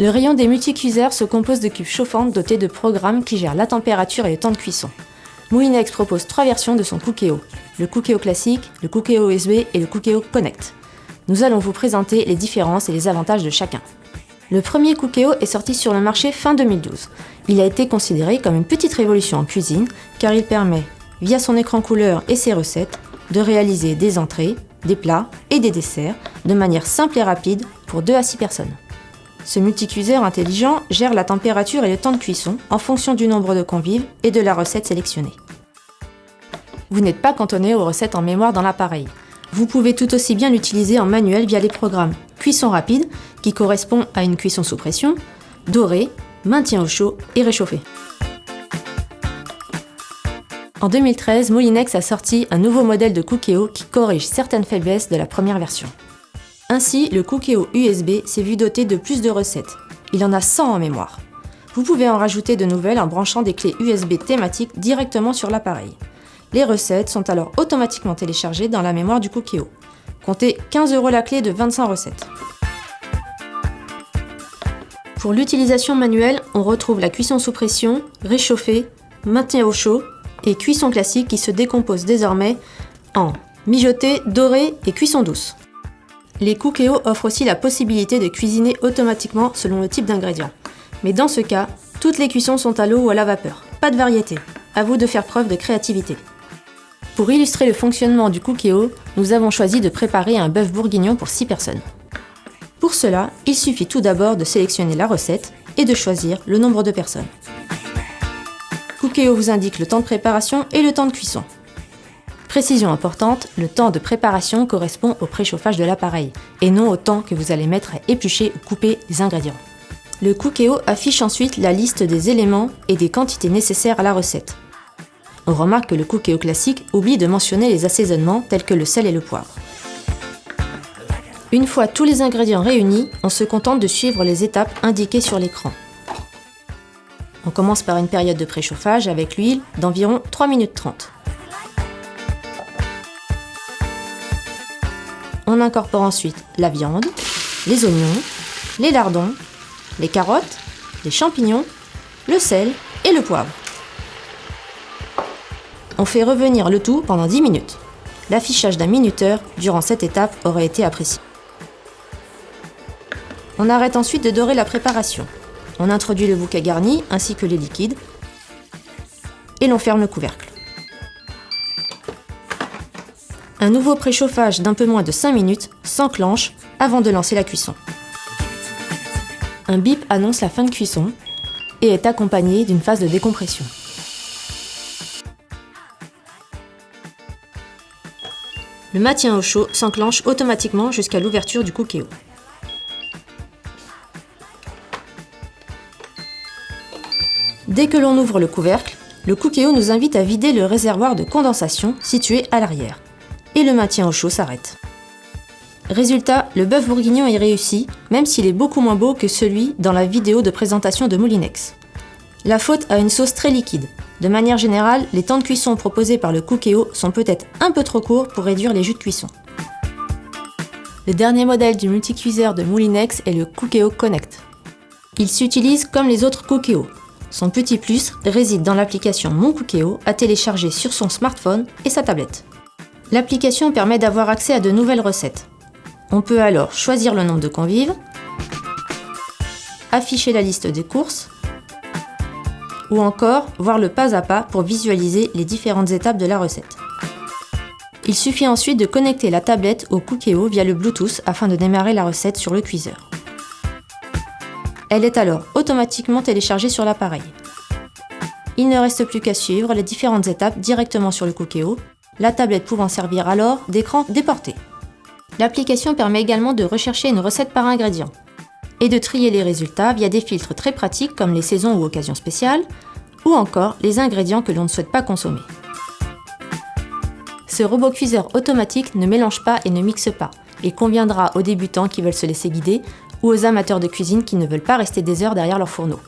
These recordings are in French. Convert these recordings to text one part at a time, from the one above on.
Le rayon des multicuiseurs se compose de cuves chauffantes dotées de programmes qui gèrent la température et le temps de cuisson. Moulinex propose 3 versions de son Cookéo, le Cookéo classique, le Cookéo USB et le Cookéo Connect. Nous allons vous présenter les différences et les avantages de chacun. Le premier Cookéo est sorti sur le marché fin 2012. Il a été considéré comme une petite révolution en cuisine car il permet, via son écran couleur et ses recettes, de réaliser des entrées, des plats et des desserts de manière simple et rapide pour 2 à 6 personnes. Ce multicuiseur intelligent gère la température et le temps de cuisson en fonction du nombre de convives et de la recette sélectionnée. Vous n'êtes pas cantonné aux recettes en mémoire dans l'appareil. Vous pouvez tout aussi bien l'utiliser en manuel via les programmes Cuisson rapide, qui correspond à une cuisson sous pression, doré, maintien au chaud et réchauffé. En 2013, Moulinex a sorti un nouveau modèle de Cookéo qui corrige certaines faiblesses de la première version. Ainsi, le Cookéo USB s'est vu doté de plus de recettes. Il en a 100 en mémoire. Vous pouvez en rajouter de nouvelles en branchant des clés USB thématiques directement sur l'appareil. Les recettes sont alors automatiquement téléchargées dans la mémoire du Cookéo. Comptez 15 € la clé de 25 recettes. Pour l'utilisation manuelle, on retrouve la cuisson sous pression, réchauffé, maintien au chaud et cuisson classique qui se décompose désormais en mijoté, doré et cuisson douce. Les Cookéo offrent aussi la possibilité de cuisiner automatiquement selon le type d'ingrédients. Mais dans ce cas, toutes les cuissons sont à l'eau ou à la vapeur. Pas de variété. À vous de faire preuve de créativité. Pour illustrer le fonctionnement du Cookéo, nous avons choisi de préparer un bœuf bourguignon pour 6 personnes. Pour cela, il suffit tout d'abord de sélectionner la recette et de choisir le nombre de personnes. Cookéo vous indique le temps de préparation et le temps de cuisson. Précision importante, le temps de préparation correspond au préchauffage de l'appareil et non au temps que vous allez mettre à éplucher ou couper les ingrédients. Le Cookéo affiche ensuite la liste des éléments et des quantités nécessaires à la recette. On remarque que le Cookéo classique oublie de mentionner les assaisonnements tels que le sel et le poivre. Une fois tous les ingrédients réunis, on se contente de suivre les étapes indiquées sur l'écran. On commence par une période de préchauffage avec l'huile d'environ 3 minutes 30. On incorpore ensuite la viande, les oignons, les lardons, les carottes, les champignons, le sel et le poivre. On fait revenir le tout pendant 10 minutes. L'affichage d'un minuteur durant cette étape aurait été apprécié. On arrête ensuite de dorer la préparation. On introduit le bouquet garni ainsi que les liquides et l'on ferme le couvercle. Un nouveau préchauffage d'un peu moins de 5 minutes s'enclenche avant de lancer la cuisson. Un bip annonce la fin de cuisson et est accompagné d'une phase de décompression. Le maintien au chaud s'enclenche automatiquement jusqu'à l'ouverture du Cookéo. Dès que l'on ouvre le couvercle, le Cookéo nous invite à vider le réservoir de condensation situé à l'arrière. Et le maintien au chaud s'arrête. Résultat, le bœuf bourguignon est réussi, même s'il est beaucoup moins beau que celui dans la vidéo de présentation de Moulinex. La faute a une sauce très liquide. De manière générale, les temps de cuisson proposés par le Cookéo sont peut-être un peu trop courts pour réduire les jus de cuisson. Le dernier modèle du multicuiseur de Moulinex est le Cookéo Connect. Il s'utilise comme les autres Cookéo. Son petit plus réside dans l'application Mon Cookéo à télécharger sur son smartphone et sa tablette. L'application permet d'avoir accès à de nouvelles recettes. On peut alors choisir le nombre de convives, afficher la liste des courses, ou encore voir le pas à pas pour visualiser les différentes étapes de la recette. Il suffit ensuite de connecter la tablette au Cookéo via le Bluetooth afin de démarrer la recette sur le cuiseur. Elle est alors automatiquement téléchargée sur l'appareil. Il ne reste plus qu'à suivre les différentes étapes directement sur le Cookéo, la tablette pouvant servir alors d'écran déporté. L'application permet également de rechercher une recette par ingrédient et de trier les résultats via des filtres très pratiques comme les saisons ou occasions spéciales, ou encore les ingrédients que l'on ne souhaite pas consommer. Ce robot cuiseur automatique ne mélange pas et ne mixe pas, et conviendra aux débutants qui veulent se laisser guider ou aux amateurs de cuisine qui ne veulent pas rester des heures derrière leur fourneau.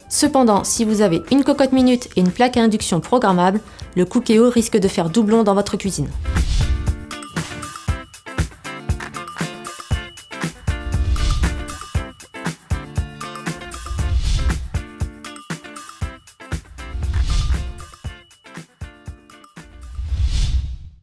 Cependant, si vous avez une cocotte minute et une plaque à induction programmable, le Cookéo risque de faire doublon dans votre cuisine.